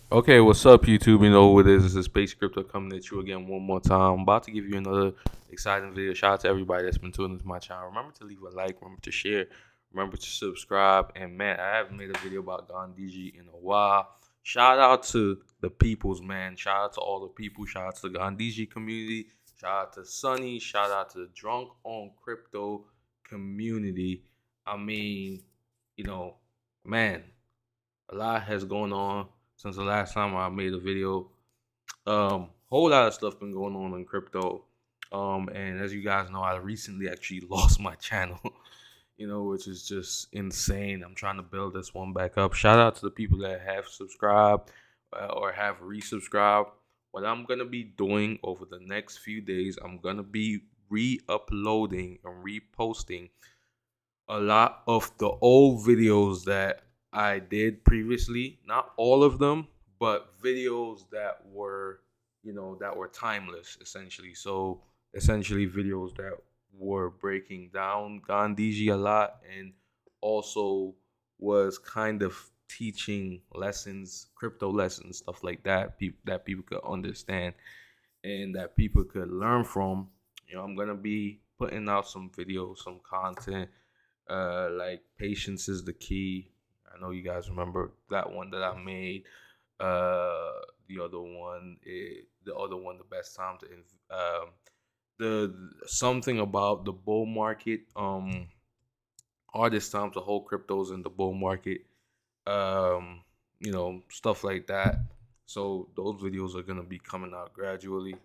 Okay, what's up, YouTube? You know who it is. This is Space Crypto coming at you again one more time. I'm about to give you another exciting video. Shout out to everybody that's been tuning into my channel. Remember to leave a like, remember to share, remember to subscribe. And man, I haven't made a video about Gandhiji in a while. Shout out to the peoples, man. Shout out to all the people. Shout out to the Gandhiji community. Shout out to Sunny. Shout out to the Drunk on Crypto community. I mean, you know, man, a lot has gone on since the last time I made a video. Whole lot of stuff been going on in crypto. And as you guys know, I recently actually lost my channel, which is just insane. I'm trying to build this one back up. Shout out to the people that have subscribed or have resubscribed. What I'm gonna be doing over the next few days, I'm gonna be re-uploading and reposting a lot of the old videos that I did previously. Not all of them, but videos that were, that were timeless essentially. So essentially videos that were breaking down Gandhiji a lot and also was kind of teaching lessons, crypto lessons, stuff like that, that people could understand and that people could learn from. I'm gonna be putting out some videos, some content like patience is the key. I know you guys remember that one that I made. The other one, the best time to the something about the bull market. Hardest time to hold cryptos in the bull market. Stuff like that. So those videos are gonna be coming out gradually.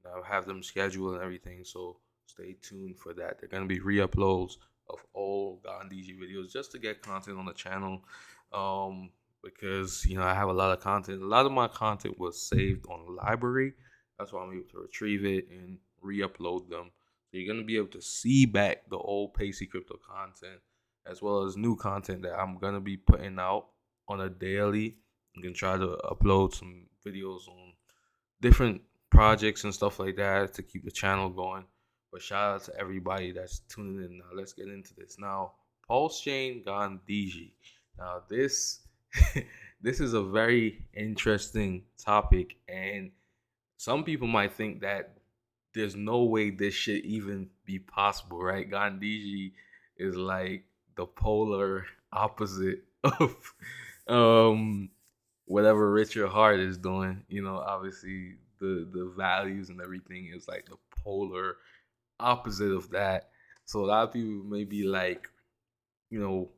I'll have them scheduled and everything. So stay tuned for that. They're gonna be re-uploads of all Gandhiji videos just to get content on the channel. Because I have a lot of content. A lot of my content was saved on library. That's why I'm able to retrieve it and re-upload them. So you're gonna be able to see back the old Pacey crypto content as well as new content that I'm gonna be putting out on a daily. I'm gonna try to upload some videos on different projects and stuff like that to keep the channel going. But shout out to everybody that's tuning in. Now let's get into this. Now, Pulse Chain Gandhiji. Now this this is a very interesting topic, and some people might think that there's no way this should even be possible, right? Gandhiji is like the polar opposite of um whatever Richard Hart is doing. Obviously the values and everything is like the polar opposite of that. So a lot of people may be like, you know,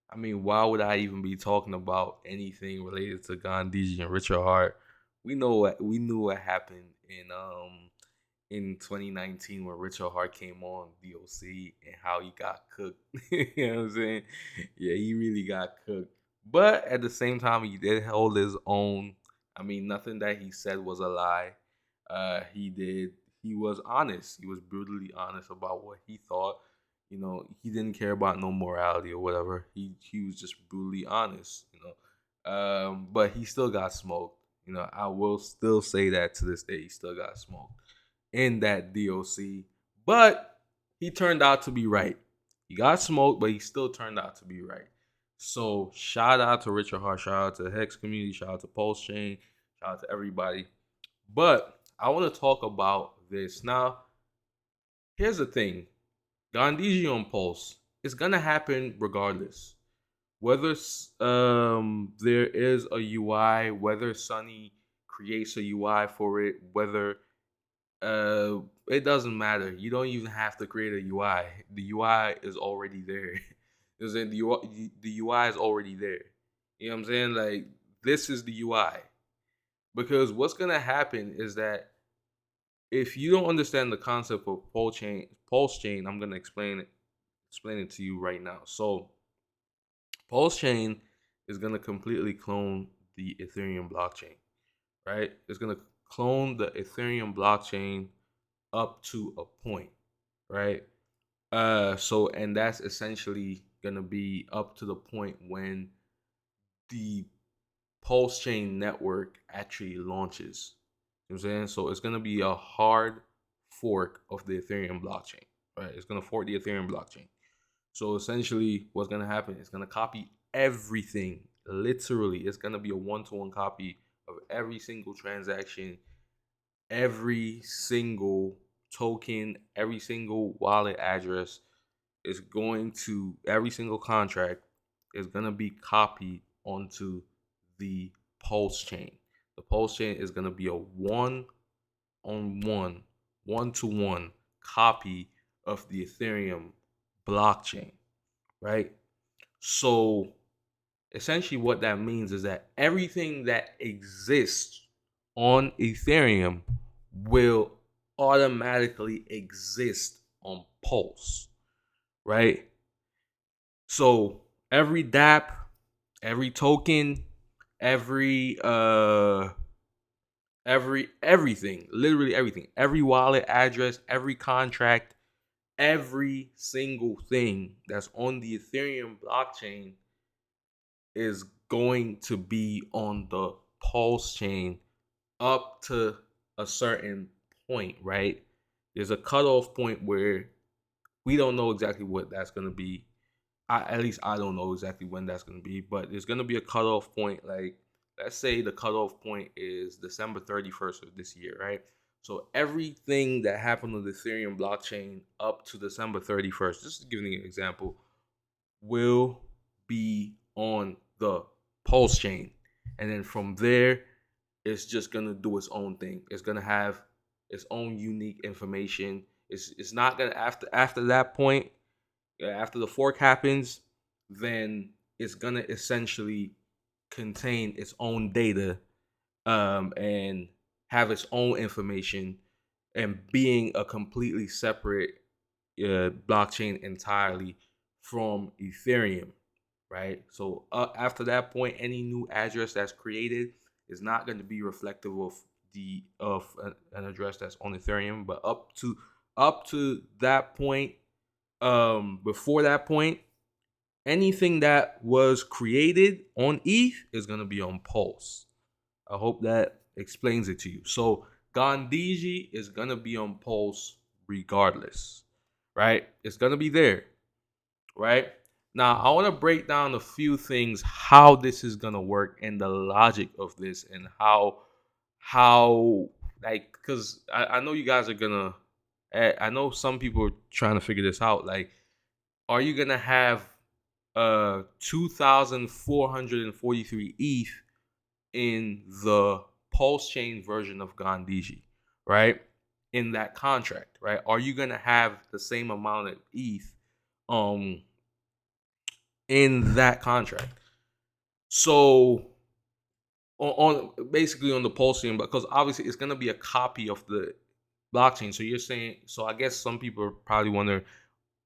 I mean, why would I even be talking about anything related to Gandhiji and Richard Hart? We knew what happened in 2019 when Richard Hart came on DOC and how he got cooked. You know what I'm saying? Yeah, he really got cooked. But at the same time, he did hold his own. I mean, nothing that he said was a lie. He did. He was honest. He was brutally honest about what he thought. He didn't care about no morality or whatever. He was just brutally honest. But he still got smoked. I will still say that to this day. He still got smoked in that DOC, but he turned out to be right. He got smoked, but he still turned out to be right. So shout out to Richard Hart, shout out to the Hex community, shout out to Pulse Chain, shout out to everybody. But I want to talk about this. Now, here's the thing. Gandhiji on Pulse is gonna happen regardless. Whether there is a UI, whether Sunny creates a UI for it, whether it doesn't matter. You don't even have to create a UI. The UI is already there. The UI is already there. You know what I'm saying? Like this is the UI. Because what's gonna happen is that if you don't understand the concept of pulse chain, I'm gonna explain it to you right now. So pulse chain is gonna completely clone the Ethereum blockchain, right? It's gonna clone the Ethereum blockchain up to a point, right? So and that's essentially gonna be up to the point when the Pulse Chain network actually launches. You know what I'm saying? So it's gonna be a hard fork of the Ethereum blockchain, right? It's gonna fork the Ethereum blockchain. So essentially, what's gonna happen is gonna copy everything. Literally, it's gonna be a one-to-one copy of every single transaction, every single token, every single wallet address is going to, every single contract is going to be copied onto the Pulse chain. The Pulse chain is going to be a one-on-one, one-to-one copy of the Ethereum blockchain, right? So essentially what that means is that everything that exists on Ethereum will automatically exist on Pulse, right? So every dapp, every token, every everything, literally everything, every wallet address, every contract, every single thing that's on the Ethereum blockchain is going to be on the Pulse chain up to a certain point, right? There's a cutoff point where we don't know exactly what that's going to be. At least I don't know exactly when that's going to be, but there's going to be a cutoff point. Like, let's say the cutoff point is December 31st of this year, right? So everything that happened on the Ethereum blockchain up to December 31st, just giving you an example, will be on the Pulse chain. And then from there, it's just gonna do its own thing. It's gonna have its own unique information. It's not gonna, after that point, after the fork happens, then it's gonna essentially contain its own data, and have its own information, and being a completely separate blockchain entirely from Ethereum, right? So after that point, any new address that's created is not going to be reflective of an address that's on Ethereum, but up to that point, before that point, anything that was created on ETH is going to be on Pulse. I hope that explains it to you. So Gandhiji is going to be on Pulse regardless, right? It's going to be there, right? Now, I want to break down a few things, how this is going to work and the logic of this, and how like, because I know you guys are going to, I know some people are trying to figure this out. Like, are you going to have 2,443 ETH in the Pulse chain version of Gandhiji, right? In that contract, right? Are you going to have the same amount of ETH um in that contract? So basically on the Pulse chain, because obviously it's going to be a copy of the blockchain. So you're saying, so I guess some people are probably wondering,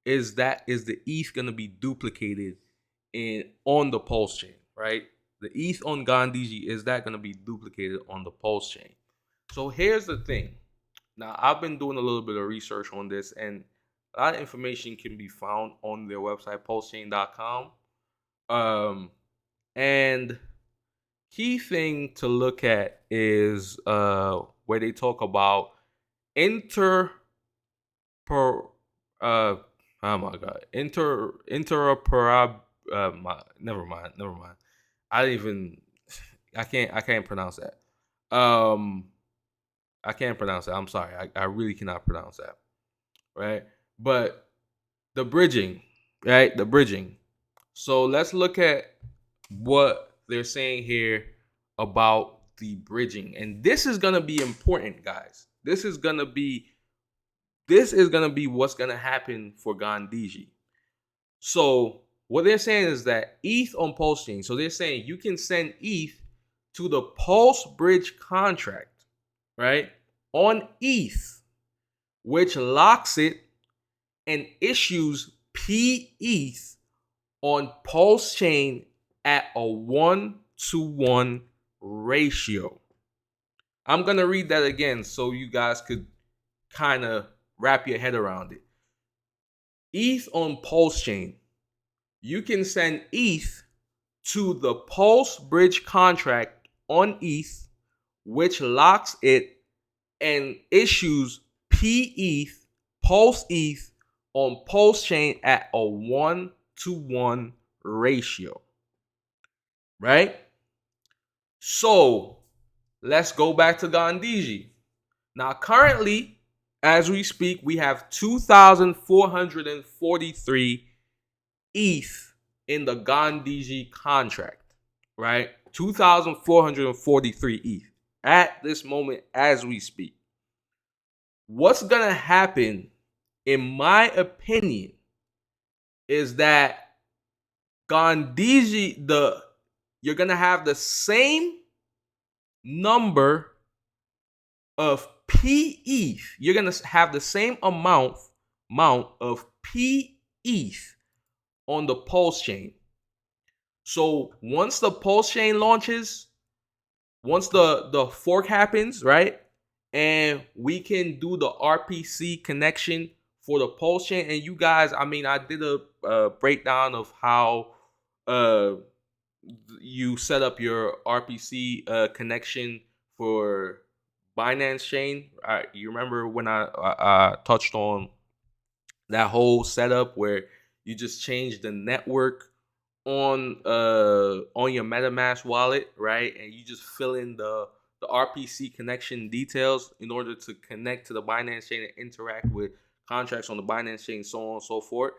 is the ETH going to be duplicated on the Pulse chain, right? The ETH on Gandhiji, is that going to be duplicated on the Pulse chain? So here's the thing. Now, I've been doing a little bit of research on this, and a lot of information can be found on their website, pulsechain.com. And key thing to look at is where they talk about inter per oh my god, interoperab never mind. I didn't even I can't pronounce that. Um I can't pronounce that. I'm sorry. I really cannot pronounce that. Right? But the bridging, right? The bridging. So let's look at what they're saying here about the bridging. And this is gonna be important, guys. This is gonna be what's gonna happen for Gandhiji. So what they're saying is that ETH on Pulse Chain. So they're saying you can send ETH to the Pulse Bridge contract, right? On ETH, which locks it and issues PETH on Pulse Chain at a 1-to-1 ratio. I'm going to read that again so you guys could kind of wrap your head around it. ETH on Pulse Chain. You can send ETH to the Pulse Bridge contract on ETH, which locks it and issues PETH, Pulse ETH on Pulse Chain at a 1-to-1 ratio. Right? So let's go back to Gandhiji. Now, currently, as we speak, we have 2,443 ETH in the Gandhiji contract, right? 2,443 ETH at this moment as we speak. What's going to happen, in my opinion, is that Gandhiji, you're going to have the same number of PETH. You're going to have the same amount of PETH on the Pulse chain. So once the Pulse chain launches, once the fork happens, right, and we can do the RPC connection for the Pulse chain, and you guys, I mean, I did a breakdown of how you set up your RPC connection for Binance chain. You remember when I touched on that whole setup where you just change the network on your MetaMask wallet, right? And you just fill in the RPC connection details in order to connect to the Binance chain and interact with contracts on the Binance chain, so on and so forth.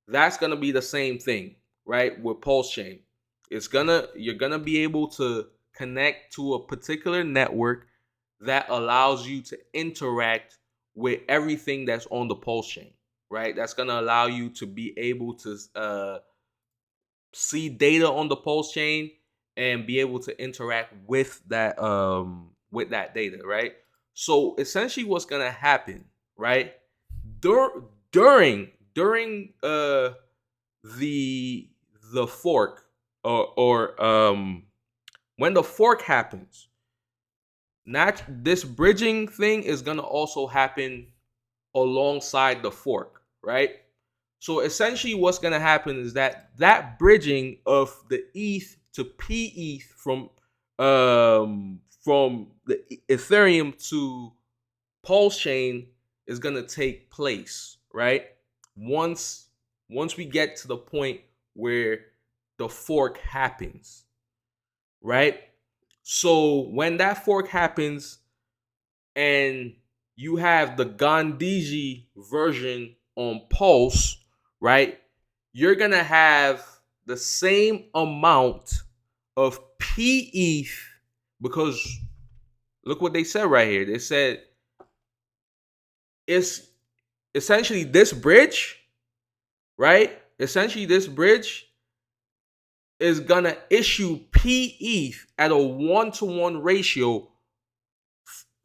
That's gonna be the same thing, right? With Pulse chain, you're gonna be able to connect to a particular network that allows you to interact with everything that's on the Pulse chain, right? That's gonna allow you to be able to see data on the Pulse chain and be able to interact with that data, right? So essentially, what's gonna happen, right? During the fork, or when the fork happens, not this bridging thing is gonna also happen alongside the fork, right? So essentially, what's gonna happen is that bridging of the ETH to PETH from the Ethereum to Pulse chain is gonna take place, right? Once we get to the point where the fork happens, right? So when that fork happens and you have the Gandhiji version on Pulse, right? You're gonna have the same amount of PETH, because look what they said right here. They said it's essentially this bridge, right? Essentially, this bridge is gonna issue PETH at a 1-to-1 ratio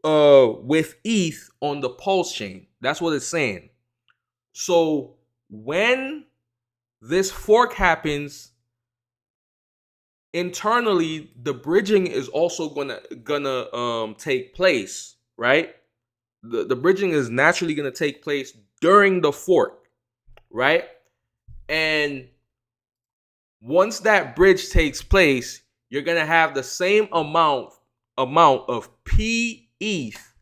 with ETH on the Pulse chain. That's what it's saying. So when this fork happens, internally the bridging is also gonna take place, right? The bridging is naturally gonna take place during the fork, right? And once that bridge takes place, you're gonna have the same amount of PETH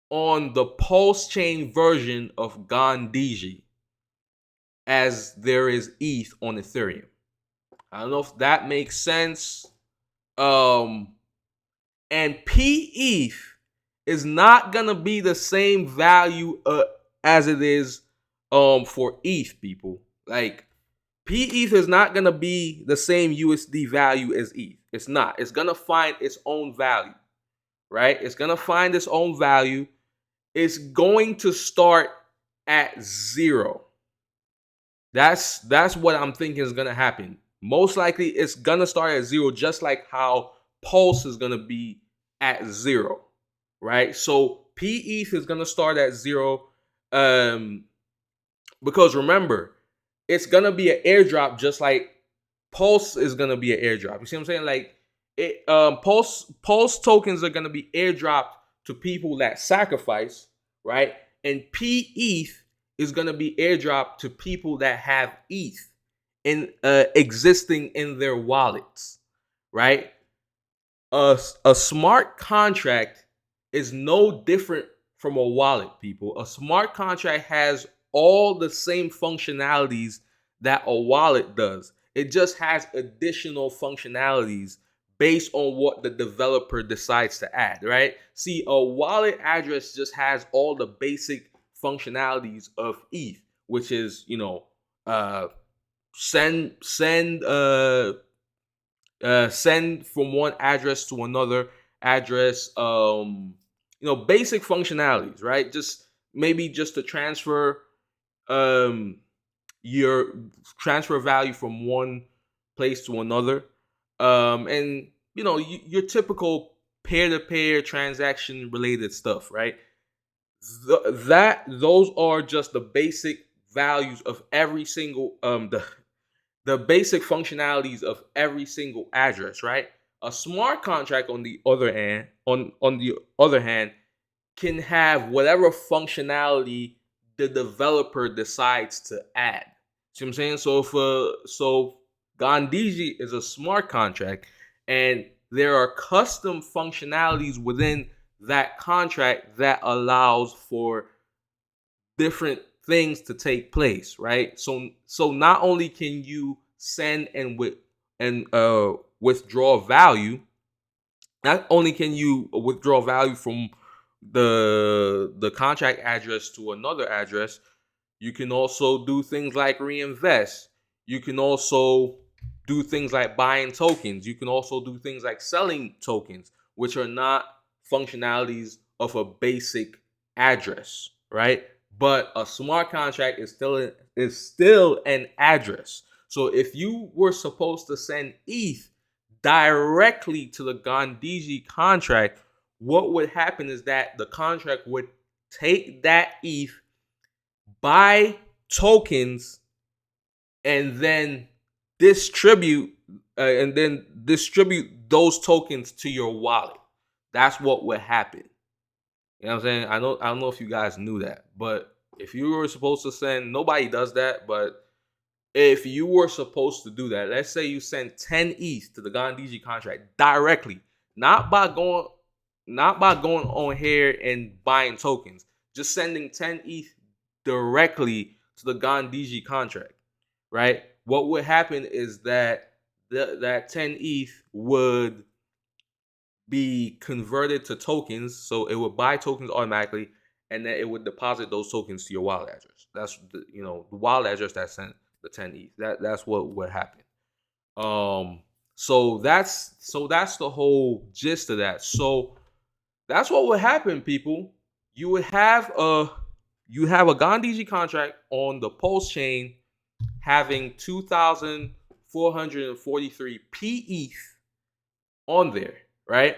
on the Pulse chain version of Gandhiji as there is ETH on Ethereum. I don't know if that makes sense. And PETH is not gonna be the same value as it is for ETH, people. Like, PETH is not gonna be the same USD value as ETH. It's not. It's gonna find its own value, right? It's gonna find its own value. It's going to start at 0. That's what I'm thinking is gonna happen. Most likely, it's gonna start at 0, just like how Pulse is gonna be at 0, right? So PETH is gonna start at 0, because remember, it's gonna be an airdrop, just like Pulse is gonna be an airdrop. You see what I'm saying? Like, Pulse tokens are gonna be airdropped to people that sacrifice, right? And PETH is gonna be airdropped to people that have ETH in existing in their wallets, right? A smart contract is no different from a wallet, people. A smart contract has all the same functionalities that a wallet does. It just has additional functionalities based on what the developer decides to add, right? See, a wallet address just has all the basic functionalities of ETH, which is, uh, send from one address to another address. Basic functionalities, right? Just maybe just to um, your transfer value from one place to another, and your typical peer-to-peer transaction related stuff, right? Those are just the basic values of every single the basic functionalities of every single address, right? A smart contract on the other hand can have whatever functionality the developer decides to add. See what I'm saying? So Gandhiji is a smart contract, and there are custom functionalities within that contract that allows for different things to take place, right? So not only can you send and withdraw value, not only can you withdraw value from the contract address to another address, you can also do things like reinvest. You can also do things like buying tokens. You can also do things like selling tokens, which are not functionalities of a basic address, right? But a smart contract is still an address. So if you were supposed to send ETH directly to the Gandhiji contract, what would happen is that the contract would take that ETH, buy tokens, and then distribute those tokens to your wallet. That's what would happen. You know what I'm saying? I don't know if you guys knew that, but if you were supposed to send, nobody does that, but if you were supposed to do that, let's say you send 10 ETH to the Gandhiji contract directly, not by going on here and buying tokens, just sending 10 ETH directly to the Gandhiji contract, right? What would happen is that that 10 ETH would be converted to tokens, so it would buy tokens automatically, and then it would deposit those tokens to your wallet address. That's the wallet address that sent the 10 ETH. That's what would happen. So that's the whole gist of that. So that's what would happen, people. You would have a Gandhiji contract on the Pulse chain having 2,443 PETH on there, right?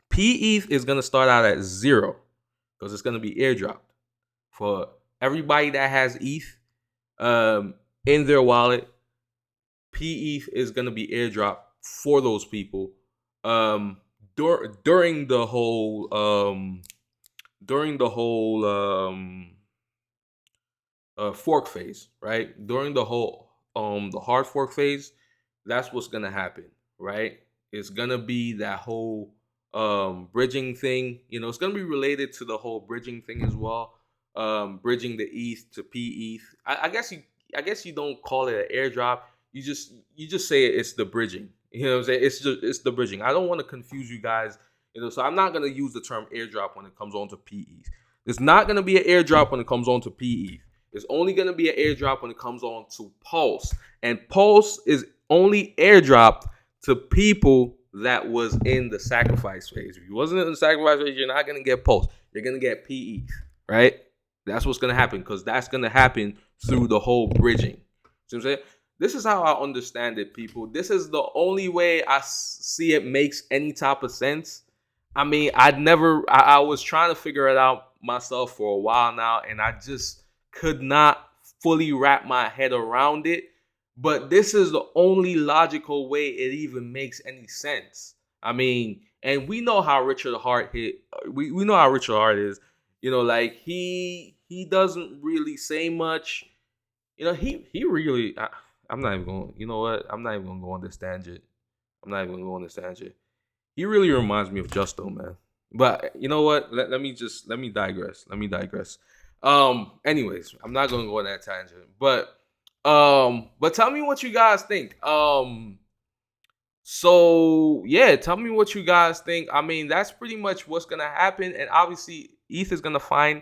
PETH is gonna start out at 0 because it's gonna be airdropped for everybody that has ETH in their wallet. PETH is gonna be airdropped for those people during the whole fork phase, right? During the hard fork phase, that's what's gonna happen, right? It's gonna be that whole bridging thing. It's gonna be related to the whole bridging thing as well. Bridging the ETH to PETH. I guess you don't call it an airdrop. You just say it's the bridging. You know what I'm saying? It's the bridging. I don't want to confuse you guys. So I'm not gonna use the term airdrop when it comes on to PETH. There's not gonna be an airdrop when it comes on to PETH. It's only going to be an airdrop when it comes on to Pulse. And Pulse is only airdropped to people that was in the sacrifice phase. If you wasn't in the sacrifice phase, you're not going to get Pulse. You're going to get PETH, right? That's what's going to happen, because that's going to happen through the whole bridging. See what I'm saying? This is how I understand it, people. This is the only way I see it makes any type of sense. I mean, I was trying to figure it out myself for a while now, and I just could not fully wrap my head around it. But this is the only logical way it even makes any sense. I mean, and we know how Richard Hart hit. We know how Richard Hart is. Like he doesn't really say much. He really. I'm not even going. You know what? I'm not even going to go on this tangent. He really reminds me of Justo, man. But you know what? Let me digress. Anyways, I'm not gonna go on that tangent. But tell me what you guys think. So yeah, tell me what you guys think. I mean, that's pretty much what's gonna happen, and obviously, ETH is gonna find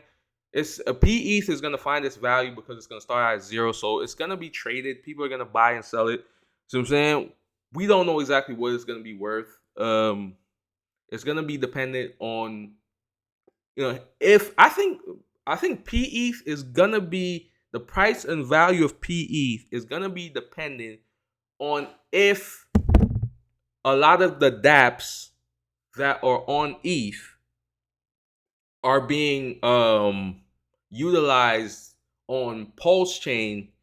it's a P ETH is gonna find its value because it's gonna start at zero. So it's gonna be traded. People are gonna buy and sell it. So I'm saying we don't know exactly what it's gonna be worth. It's gonna be dependent on if I think P ETH is gonna be the price and value of P ETH is gonna be dependent on if a lot of the dapps that are on ETH are being utilized on Pulse chain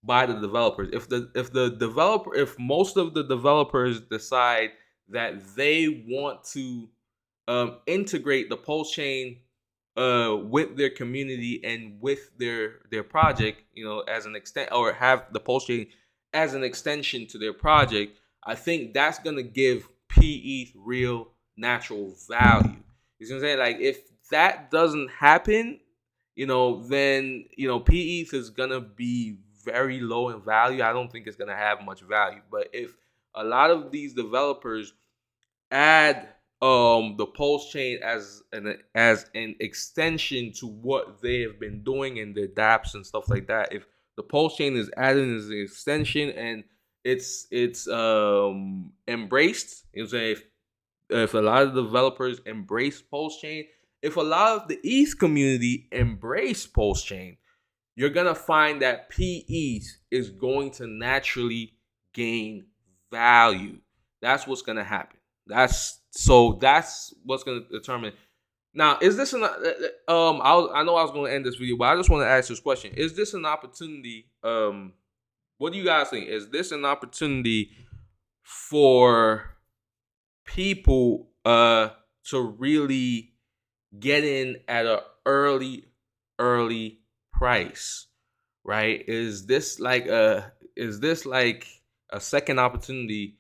by the developers. If most of the developers decide that they want to integrate the Pulse chain with their community and with their project, as an extent, or have the Pulse chain as an extension to their project, I think that's gonna give PE real natural value. You see what I'm saying? Like if that doesn't happen, then PE is gonna be very low in value. I don't think it's gonna have much value. But if a lot of these developers add the Pulse chain as an extension to what they have been doing in their dApps and stuff like that, if the Pulse chain is added as an extension and it's embraced, if a lot of developers embrace Pulse chain, if a lot of the ETH community embrace Pulse chain, you're gonna find that PE is going to naturally gain value. That's what's gonna happen. That's what's gonna determine. Now, is this an I know I was gonna end this video, but I just want to ask this question: is this an opportunity? What do you guys think? Is this an opportunity for people to really get in at a early price, right? Is this like a second opportunity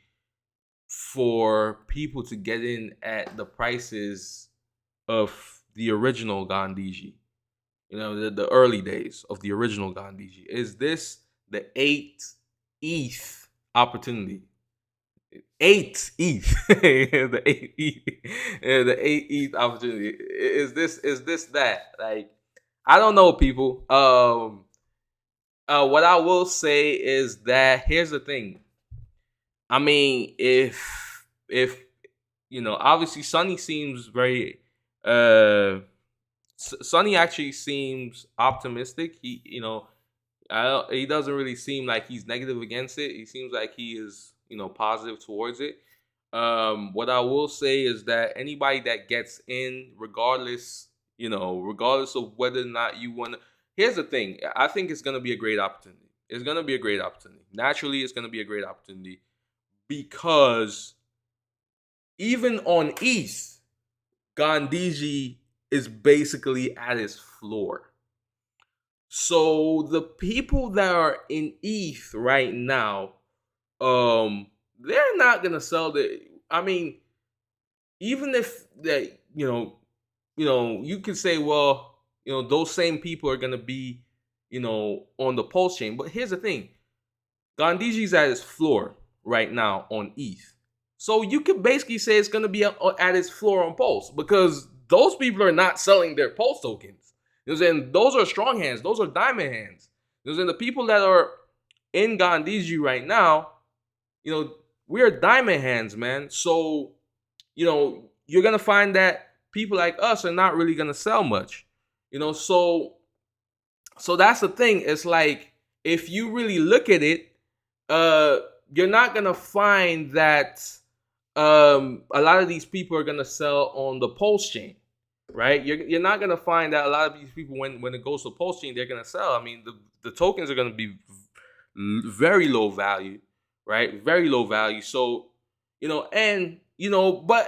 for people to get in at the prices of the original Gandhiji? The early days of the original Gandhiji. Is this the 8th opportunity? 8th the 8th the 8th opportunity. Is this that? Like, I don't know, people. What I will say is that here's the thing. I mean, if obviously Sonny seems very Sonny actually seems optimistic. He doesn't really seem like he's negative against it. He seems like he is, positive towards it. What I will say is that anybody that gets in, regardless of whether or not you want to, here's the thing. I think it's going to be a great opportunity. It's going to be a great opportunity. Naturally, it's going to be a great opportunity because even on ETH, Gandhiji is basically at his floor. So the people that are in ETH right now, they're not gonna sell the. I mean, even if they, you could say, well, those same people are gonna be, on the Pulse chain. But here's the thing: Gandhiji's at his floor right now on ETH. So you could basically say it's gonna be at his floor on Pulse because those people are not selling their Pulse tokens. Those are strong hands. Those are diamond hands. The people that are in Gandhiji right now, we're diamond hands, man. So, you're gonna find that people like us are not really gonna sell much. So that's the thing. It's like if you really look at it, you're not gonna find that a lot of these people are gonna sell on the Pulse chain, right? You're not gonna find that a lot of these people when it goes to Pulse chain, they're gonna sell. I mean, the tokens are gonna be very low value, right? Very low value. So, but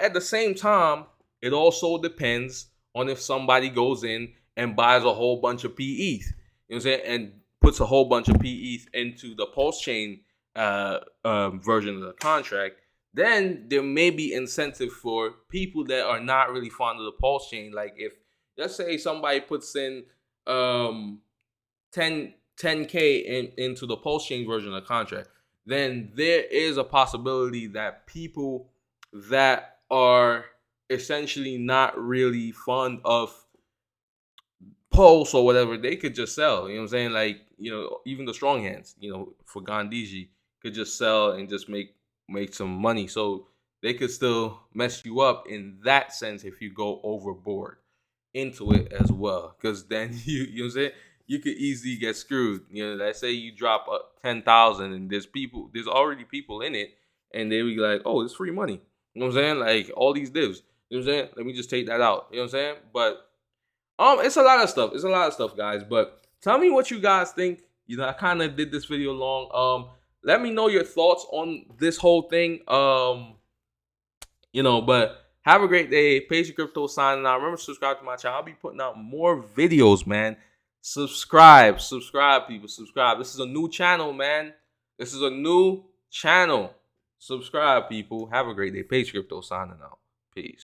at the same time, it also depends on if somebody goes in and buys a whole bunch of PEs, and puts a whole bunch of PEs into the Pulse chain version of the contract. Then there may be incentive for people that are not really fond of the Pulse chain. Like if, let's say somebody puts in 10K into the Pulse chain version of the contract, then there is a possibility that people that are essentially not really fond of pulse or whatever, they could just sell. You know what I'm saying? Like, even the strong hands, for Gandhiji, could just sell and just make some money. So they could still mess you up in that sense if you go overboard into it as well. Because then you know what I'm saying? You could easily get screwed. Let's say you drop 10,000 and there's already people in it, and they be like, oh, it's free money. You know what I'm saying? Like all these divs. You know what I'm saying? Let me just take that out. You know what I'm saying? But it's a lot of stuff. It's a lot of stuff, guys. But tell me what you guys think. I kind of did this video long. Let me know your thoughts on this whole thing. But have a great day. Patient Crypto signing out. Remember to subscribe to my channel. I'll be putting out more videos, man. Subscribe, people. Subscribe. This is a new channel, man. This is a new channel. Subscribe, people. Have a great day. Patient Crypto signing out. Peace.